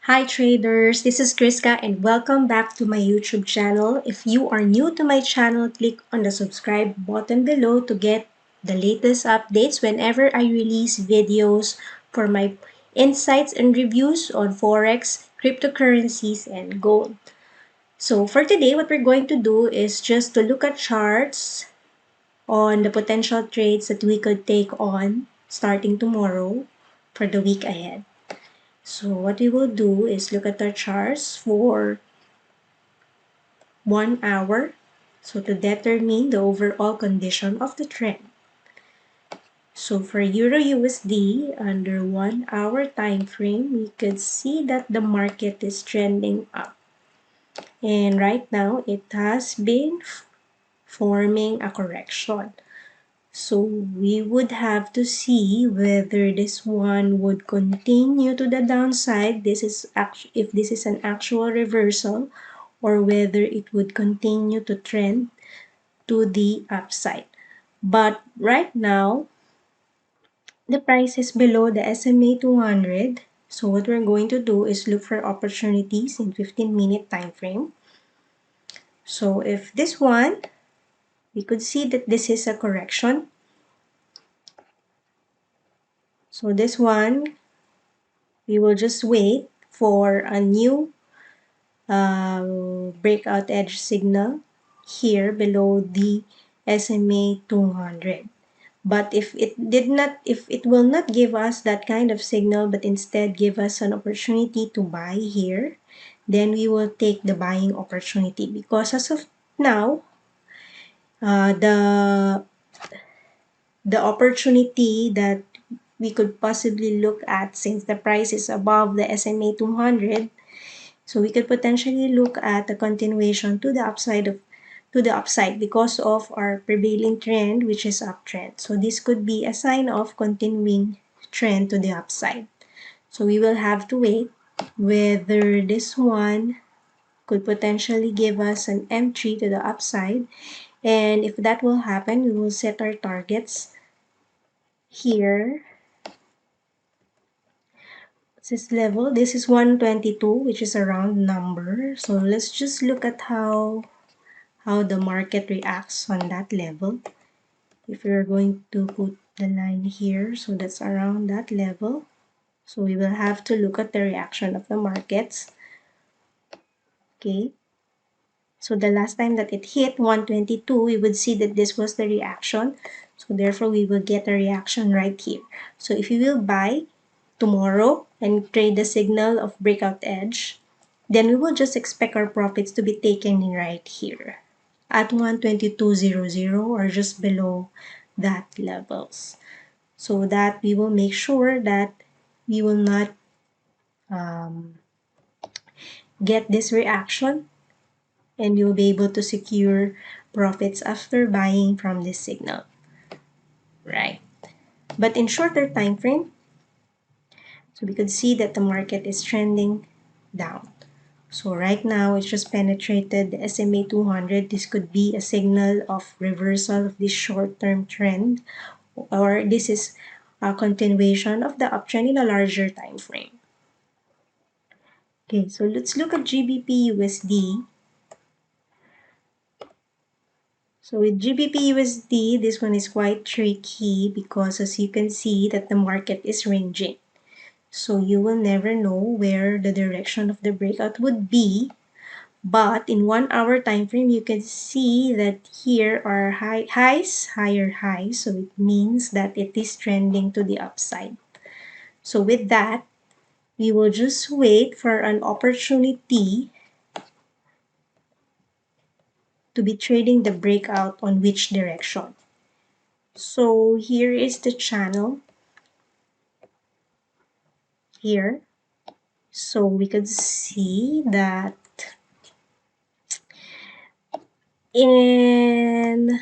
Hi traders, this is Kriska and welcome back to my YouTube channel. If you are new to my channel, click on the subscribe button below to get the latest updates whenever I release videos for my insights and reviews on Forex, cryptocurrencies, and gold. So for today, what we're going to do is just to look at charts on the potential trades that we could take on starting tomorrow for the week ahead. So what we will do is look at our charts for 1 hour. So to determine the overall condition of the trend. So for Euro USD under 1 hour time frame, we could see that the market is trending up. And right now it has been forming a correction. So we would have to see whether this one would continue to the downside. If this is an actual reversal, or whether it would continue to trend to the upside. But right now, the price is below the SMA 200. So what we're going to do is look for opportunities in 15-minute time frame. So if this one, we could see that this is a correction. So this one, we will just wait for a new breakout edge signal here below the SMA 200. But if it will not give us that kind of signal, but instead give us an opportunity to buy here, then we will take the buying opportunity, because as of now, the opportunity that we could possibly look at, since the price is above the SMA 200, so we could potentially look at a continuation to the upside because of our prevailing trend, which is uptrend. So this could be a sign of continuing trend to the upside. So we will have to wait whether this one could potentially give us an entry to the upside. And if that will happen, we will set our targets here. This level, this is 122, which is a round number. So let's just look at how the market reacts on that level. If we're going to put the line here, so that's around that level. So we will have to look at the reaction of the markets. Okay. So the last time that it hit 122, we would see that this was the reaction. So therefore, we will get a reaction right here. So if you will buy tomorrow and trade the signal of breakout edge, then we will just expect our profits to be taken in right here at 122.00 or just below that levels, so that we will make sure that we will not get this reaction, and you'll be able to secure profits after buying from this signal, right? But in shorter time frame, so we could see that the market is trending down. So right now, it's just penetrated the SMA 200. This could be a signal of reversal of this short-term trend, or this is a continuation of the uptrend in a larger time frame. Okay, so let's look at GBP USD. So with GBP USD, this one is quite tricky because as you can see that the market is ranging. So you will never know where the direction of the breakout would be. But in 1 hour time frame, you can see that here are higher highs. So it means that it is trending to the upside. So with that, we will just wait for an opportunity to be trading the breakout on which direction. So here is the channel here. So we could see that in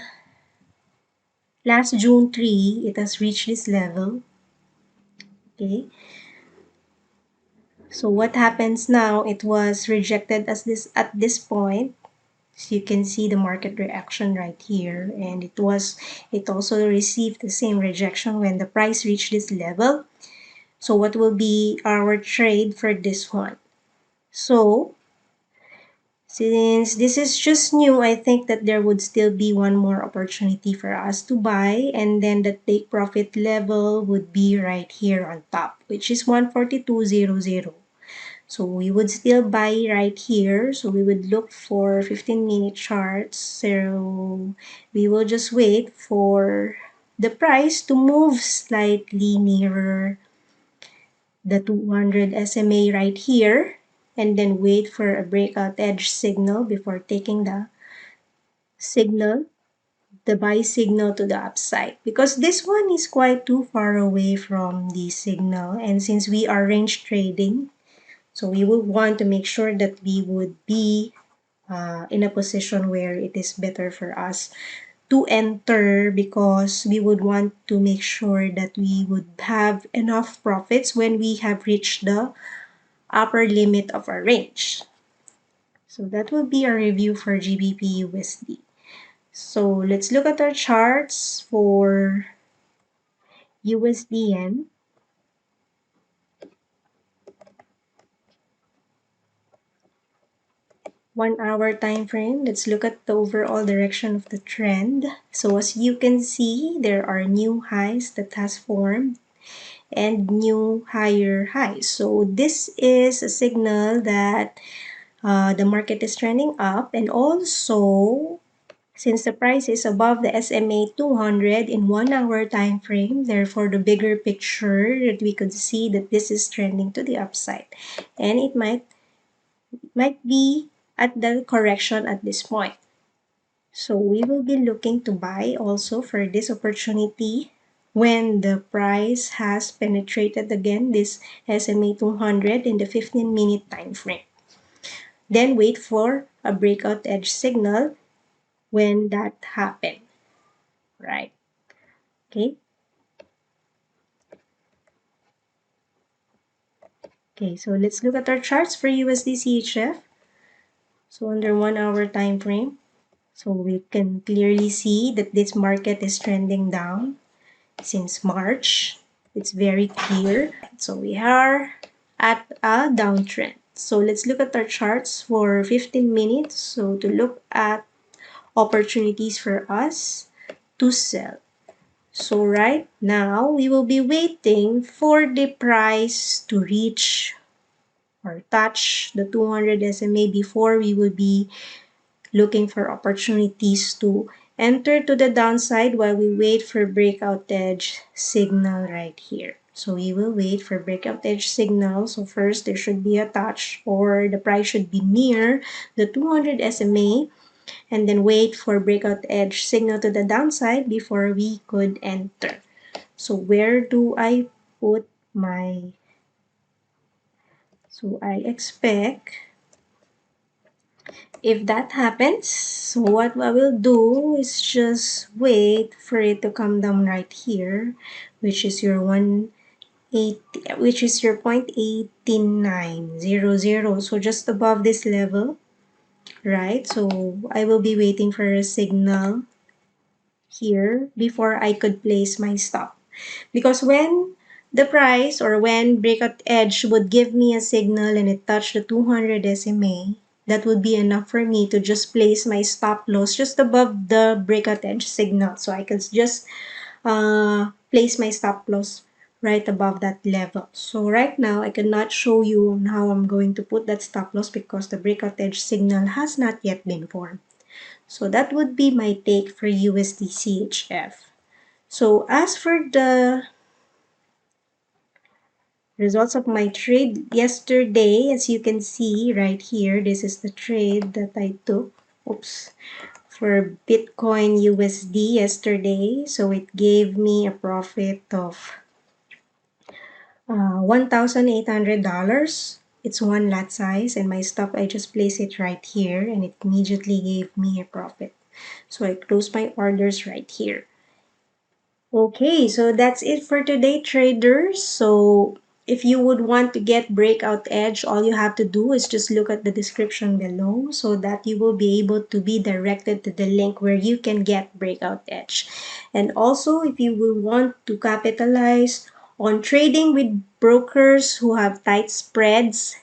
last June 3, it has reached this level. Okay. So what happens now, it was rejected as this at this point. So you can see the market reaction right here, and it also received the same rejection when the price reached this level. So what will be our trade for this one? So, since this is just new, I think that there would still be one more opportunity for us to buy, and then the take profit level would be right here on top, which is 142.00. So we would still buy right here. So we would look for 15-minute charts. So we will just wait for the price to move slightly nearer the 200 SMA right here, and then wait for a breakout edge signal before taking signal, the buy signal to the upside. Because this one is quite too far away from the signal, and since we are range trading, so we would want to make sure that we would be in a position where it is better for us to enter, because we would want to make sure that we would have enough profits when we have reached the upper limit of our range. So that will be a review for GBP USD. So let's look at our charts for USDN. 1 hour time frame. Let's look at the overall direction of the trend. So as you can see, there are new highs that has formed and new higher highs. So this is a signal that the market is trending up, and also since the price is above the SMA 200 in 1 hour time frame, therefore the bigger picture that we could see that this is trending to the upside, and it might be at the correction at this point. So we will be looking to buy also for this opportunity when the price has penetrated again this SMA 200 in the 15-minute time frame. Then wait for a breakout edge signal when that happened, right? Okay. Okay, so let's look at our charts for USD CHF. So under 1 hour time frame, so we can clearly see that this market is trending down since March. It's very clear. So we are at a downtrend. So let's look at our charts for 15 minutes. So to look at opportunities for us to sell. So right now, we will be waiting for the price to reach or touch the 200 SMA before we will be looking for opportunities to enter to the downside while we wait for breakout edge signal right here. So we will wait for breakout edge signal. So first there should be a touch, or the price should be near the 200 SMA, and then wait for breakout edge signal to the downside before we could enter. So where do I put my, so I expect if that happens, so what I will do is just wait for it to come down right here, which is your 180, which is your 0.8900. So just above this level, right? So I will be waiting for a signal here before I could place my stop. Because when the price or when breakout edge would give me a signal and it touched the 200 SMA, that would be enough for me to just place my stop loss just above the breakout edge signal. So I can just place my stop loss right above that level. So right now, I cannot show you on how I'm going to put that stop loss because the breakout edge signal has not yet been formed. So that would be my take for USD CHF. So as for the results of my trade yesterday, as you can see right here, this is the trade that I took. Oops. For Bitcoin USD yesterday. So it gave me a profit of $1,800. It's one lot size, and my stop, I just place it right here, and it immediately gave me a profit. So I close my orders right here. Okay, so that's it for today, traders. So if you would want to get breakout edge, all you have to do is just look at the description below so that you will be able to be directed to the link where you can get breakout edge. And also, if you will want to capitalize on trading with brokers who have tight spreads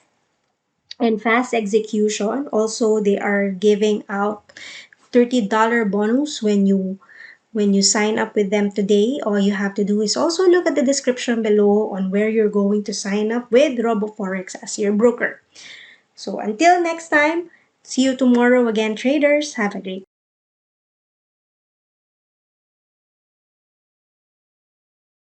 and fast execution. Also, they are giving out $30 bonus when you sign up with them today. All you have to do is also look at the description below on where you're going to sign up with RoboForex as your broker. So until next time, see you tomorrow again, traders. Have a great